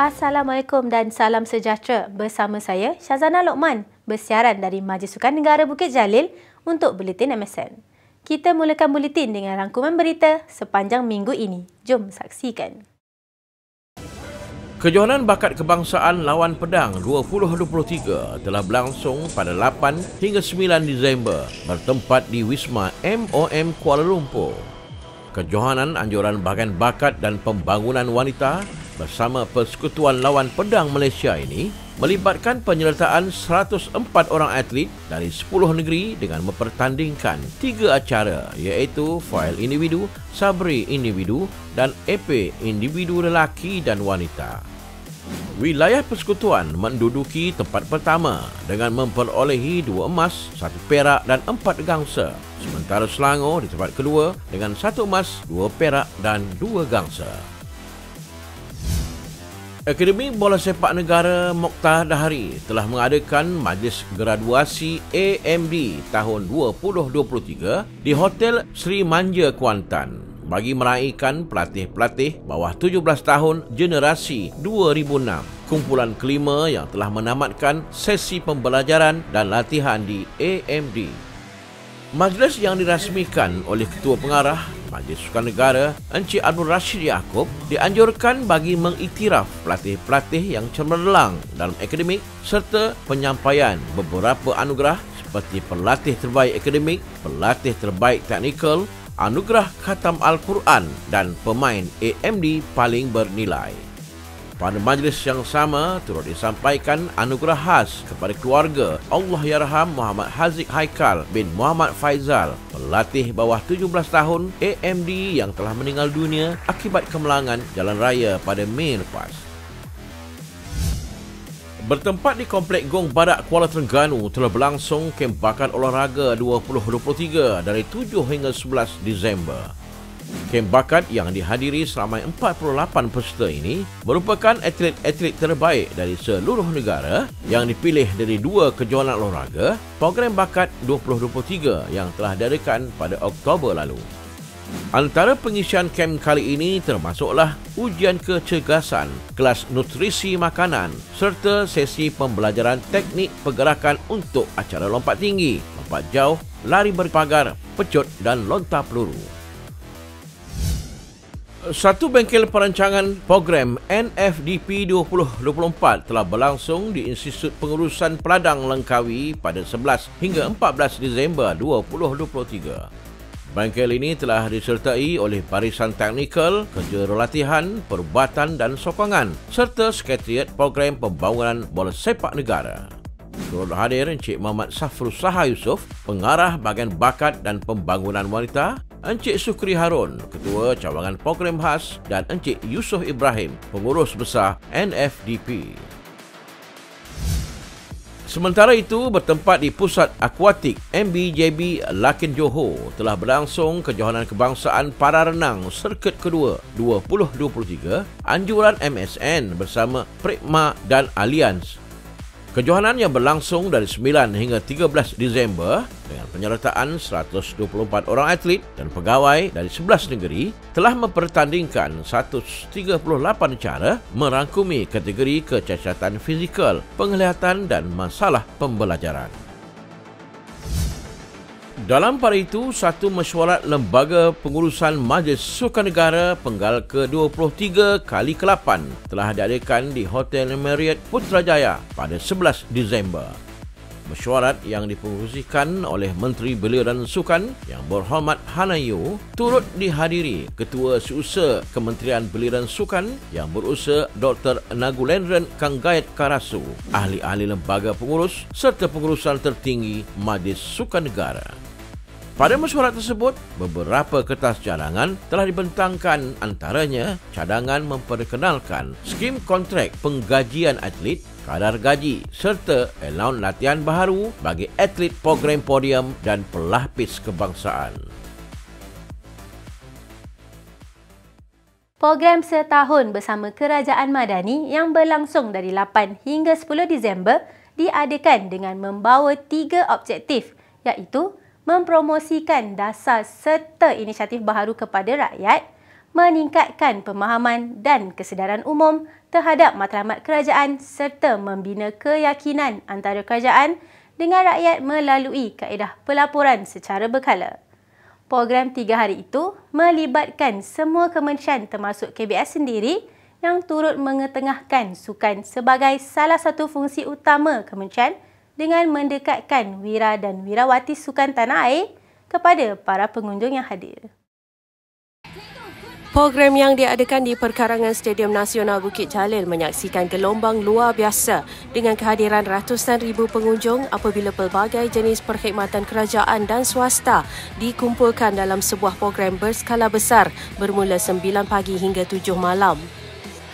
Assalamualaikum dan salam sejahtera. Bersama saya, Syazana Lokman, bersiaran dari Majlis Sukan Negara Bukit Jalil untuk Buletin MSN. Kita mulakan buletin dengan rangkuman berita sepanjang minggu ini. Jom saksikan. Kejohanan Bakat Kebangsaan Lawan Pedang 2023 telah berlangsung pada 8 hingga 9 Disember bertempat di Wisma MOM Kuala Lumpur. Kejohanan anjuran bahagian bakat dan pembangunan wanita bersama Persekutuan Lawan Pedang Malaysia ini melibatkan penyertaan 104 orang atlet dari 10 negeri dengan mempertandingkan 3 acara iaitu Fail Individu, Sabri Individu dan EP Individu lelaki dan wanita. Wilayah Persekutuan menduduki tempat pertama dengan memperolehi 2 emas, 1 perak dan 4 gangsa. Sementara Selangor di tempat kedua dengan 1 emas, 2 perak dan 2 gangsa. Akademi Bola Sepak Negara Mokhtar Dahari telah mengadakan majlis graduasi AMD tahun 2023 di Hotel Sri Manja Kuantan bagi meraihkan pelatih-pelatih bawah 17 tahun generasi 2006, kumpulan kelima yang telah menamatkan sesi pembelajaran dan latihan di AMD. Majlis yang dirasmikan oleh Ketua Pengarah Majlis Sukan Negara Encik Abdul Rashid Yaakob dianjurkan bagi mengiktiraf pelatih-pelatih yang cemerlang dalam akademik serta penyampaian beberapa anugerah seperti pelatih terbaik akademik, pelatih terbaik teknikal, anugerah khatam Al-Quran dan pemain AMD paling bernilai. Pada majlis yang sama, turut disampaikan anugerah khas kepada keluarga Allahyarham Muhammad Haziq Haikal bin Muhammad Faizal, pelatih bawah 17 tahun AMD yang telah meninggal dunia akibat kemalangan jalan raya pada Mei lepas. Bertempat di Komplek Gong Badak Kuala Terengganu telah berlangsung kem bakat olahraga 2023 dari 7 hingga 11 Disember. Kem bakat yang dihadiri selama 48 peserta ini merupakan atlet-atlet terbaik dari seluruh negara yang dipilih dari 2 kejohanan olahraga program bakat 2023 yang telah diadakan pada Oktober lalu. Antara pengisian kem kali ini termasuklah ujian kecergasan, kelas nutrisi makanan serta sesi pembelajaran teknik pergerakan untuk acara lompat tinggi, lompat jauh, lari berpagar, pecut dan lontar peluru. Satu bengkel perancangan program NFDP 2024 telah berlangsung di Institut Pengurusan Peladang Langkawi pada 11 hingga 14 Disember 2023. Bengkel ini telah disertai oleh barisan teknikal, kerja latihan, perubatan dan sokongan serta Sekretariat Program Pembangunan Bola Sepak Negara. Turut hadir Encik Muhammad Safrul Saha Yusof, Pengarah Bahagian Bakat dan Pembangunan Wanita, Encik Sukri Harun, Ketua Cawangan Program Khas dan Encik Yusof Ibrahim, Pengurus Besar NFDP. Sementara itu, bertempat di Pusat Akuatik MBJB Lakin Johor telah berlangsung Kejohanan Kebangsaan Para Renang Sirkuit Kedua 2023 anjuran MSN bersama Prikma dan Allianz. Kejohanan yang berlangsung dari 9 hingga 13 Disember dengan penyertaan 124 orang atlet dan pegawai dari 11 negeri telah mempertandingkan 138 cara merangkumi kategori kecacatan fizikal, penglihatan dan masalah pembelajaran. Dalam pada itu, satu mesyuarat Lembaga Pengurusan Majlis Sukan Negara Penggal ke-23 kali ke-8 telah diadakan di Hotel Marriott Putrajaya pada 11 Disember. Mesyuarat yang dipengerusikan oleh Menteri Belia dan Sukan Yang Berhormat Hanayo turut dihadiri Ketua Seusaha Kementerian Belia dan Sukan Yang Berusaha Dr. Nagulendran Kanggayat Karasu, ahli-ahli lembaga pengurus serta pengurusan tertinggi Majlis Sukan Negara. Pada mesyuarat tersebut, beberapa kertas cadangan telah dibentangkan, antaranya cadangan memperkenalkan skim kontrak penggajian atlet, kadar gaji serta allowance latihan baharu bagi atlet program podium dan pelapis kebangsaan. Program setahun bersama Kerajaan Madani yang berlangsung dari 8 hingga 10 Disember diadakan dengan membawa 3 objektif iaitu mempromosikan dasar serta inisiatif baharu kepada rakyat, meningkatkan pemahaman dan kesedaran umum terhadap matlamat kerajaan serta membina keyakinan antara kerajaan dengan rakyat melalui kaedah pelaporan secara berkala. Program 3 hari itu melibatkan semua kementerian termasuk KBS sendiri yang turut mengetengahkan sukan sebagai salah satu fungsi utama kementerian dengan mendekatkan wira dan wirawati sukan tanah air kepada para pengunjung yang hadir. Program yang diadakan di perkarangan Stadium Nasional Bukit Jalil menyaksikan gelombang luar biasa dengan kehadiran ratusan ribu pengunjung apabila pelbagai jenis perkhidmatan kerajaan dan swasta dikumpulkan dalam sebuah program berskala besar bermula 9 pagi hingga 7 malam.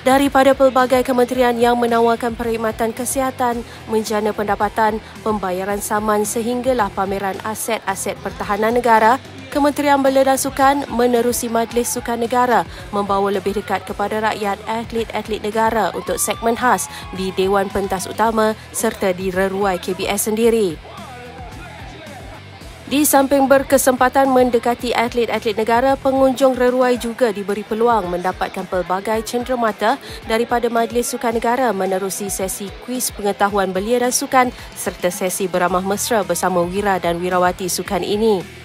Daripada pelbagai kementerian yang menawarkan perkhidmatan kesihatan, menjana pendapatan, pembayaran saman sehinggalah pameran aset-aset pertahanan negara, Kementerian Belia dan Sukan menerusi Majlis Sukan Negara membawa lebih dekat kepada rakyat atlet-atlet negara untuk segmen khas di Dewan Pentas Utama serta di Reruai KBS sendiri. Di samping berkesempatan mendekati atlet-atlet negara, pengunjung Reruai juga diberi peluang mendapatkan pelbagai cenderamata daripada Majlis Sukan Negara menerusi sesi kuis pengetahuan belia dan sukan serta sesi beramah mesra bersama wira dan wirawati sukan ini.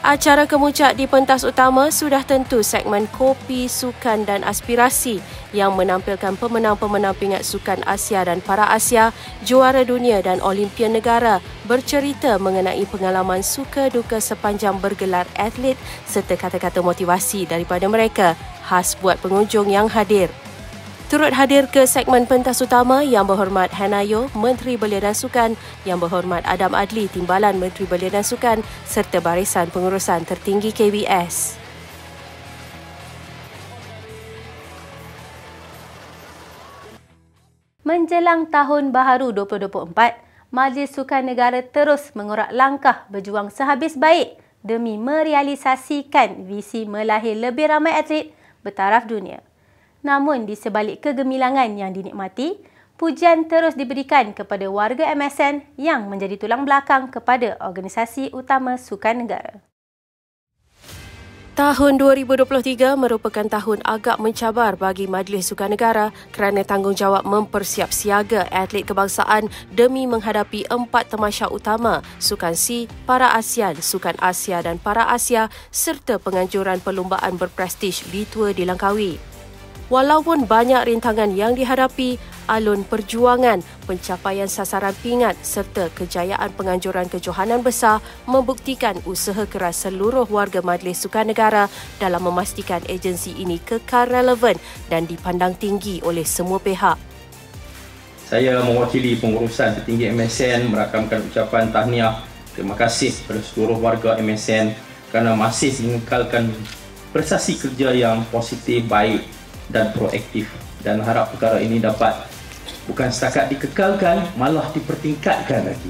Acara kemuncak di pentas utama sudah tentu segmen Kopi, Sukan dan Aspirasi yang menampilkan pemenang-pemenang pingat sukan Asia dan para Asia, juara dunia dan Olimpian negara bercerita mengenai pengalaman suka duka sepanjang bergelar atlet serta kata-kata motivasi daripada mereka khas buat pengunjung yang hadir. Turut hadir ke segmen pentas utama Yang Berhormat Hanayo, Menteri Belia dan Sukan, Yang Berhormat Adam Adli, Timbalan Menteri Belia dan Sukan serta Barisan Pengurusan Tertinggi KBS. Menjelang Tahun Baharu 2024, Majlis Sukan Negara terus mengorak langkah berjuang sehabis baik demi merealisasikan visi melahir lebih ramai atlet bertaraf dunia. Namun di sebalik kegemilangan yang dinikmati, pujian terus diberikan kepada warga MSN yang menjadi tulang belakang kepada organisasi utama sukan negara. Tahun 2023 merupakan tahun agak mencabar bagi Majlis Sukan Negara kerana tanggungjawab mempersiapsiaga atlet kebangsaan demi menghadapi 4 tamasya utama, Sukan SEA, Para ASEAN, Sukan Asia dan Para Asia serta penganjuran perlumbaan berprestij B-Tour di Langkawi. Walaupun banyak rintangan yang dihadapi, alun perjuangan, pencapaian sasaran pingat serta kejayaan penganjuran kejohanan besar membuktikan usaha keras seluruh warga Majlis Sukan Negara dalam memastikan agensi ini kekal relevan dan dipandang tinggi oleh semua pihak. Saya mewakili pengurusan tertinggi MSN merakamkan ucapan tahniah terima kasih kepada seluruh warga MSN kerana masih mengekalkan prestasi kerja yang positif, baik dan proaktif, dan harap perkara ini dapat bukan setakat dikekalkan, malah dipertingkatkan lagi.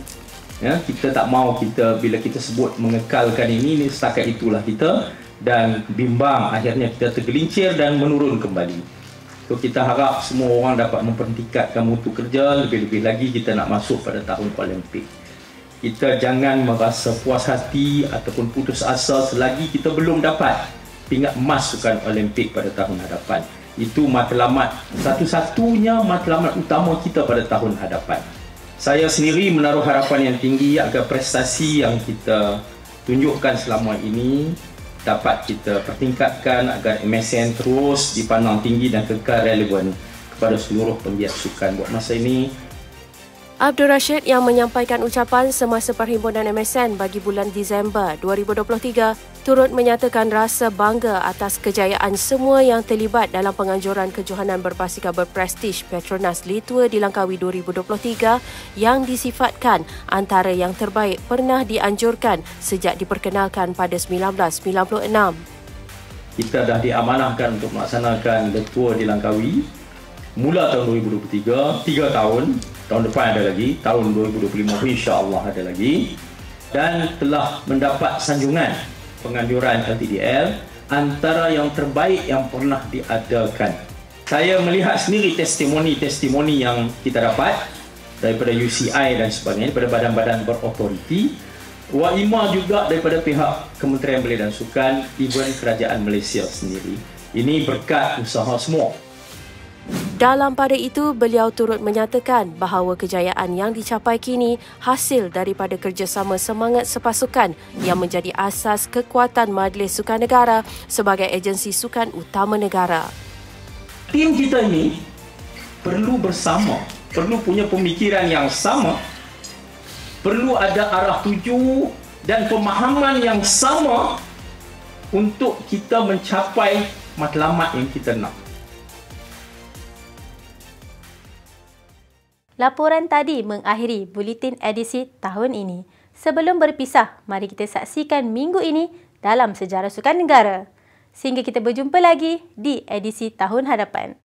Ya, kita tak mahu bila kita sebut mengekalkan ini setakat itulah kita dan bimbang akhirnya kita tergelincir dan menurun kembali. So kita harap semua orang dapat mempertingkatkan mutu kerja, lebih-lebih lagi kita nak masuk pada tahun Olimpik. Kita jangan merasa puas hati ataupun putus asa selagi kita belum dapat pingat emas sukan Olimpik pada tahun hadapan. Itu matlamat, satu-satunya matlamat utama kita pada tahun hadapan. Saya sendiri menaruh harapan yang tinggi agar prestasi yang kita tunjukkan selama ini dapat kita pertingkatkan agar MSN terus dipandang tinggi dan kekal relevan kepada seluruh penggiat sukan. Buat masa ini, Abdul Rashid yang menyampaikan ucapan semasa perhimpunan MSN bagi bulan Disember 2023 turut menyatakan rasa bangga atas kejayaan semua yang terlibat dalam penganjuran kejohanan berbasikal berprestij Petronas Litua di Langkawi 2023 yang disifatkan antara yang terbaik pernah dianjurkan sejak diperkenalkan pada 1996. Kita dah diamanahkan untuk melaksanakan Litua di Langkawi mula tahun 2023, 3 tahun. Tahun depan ada lagi, tahun 2025 insya-Allah ada lagi, dan telah mendapat sanjungan penganjuran LTDL antara yang terbaik yang pernah diadakan. Saya melihat sendiri testimoni-testimoni yang kita dapat daripada UCI dan sebagainya, daripada badan-badan berautoriti, WAIMA juga daripada pihak Kementerian Belia dan Sukan, even kerajaan Malaysia sendiri. Ini berkat usaha semua. Dalam pada itu, beliau turut menyatakan bahawa kejayaan yang dicapai kini hasil daripada kerjasama semangat sepasukan yang menjadi asas kekuatan Majlis Sukan Negara sebagai agensi sukan utama negara. Tim kita ini perlu bersama, perlu punya pemikiran yang sama, perlu ada arah tuju dan pemahaman yang sama untuk kita mencapai matlamat yang kita nak. Laporan tadi mengakhiri buletin edisi tahun ini. Sebelum berpisah, mari kita saksikan minggu ini dalam sejarah sukan negara. Sehingga kita berjumpa lagi di edisi tahun hadapan.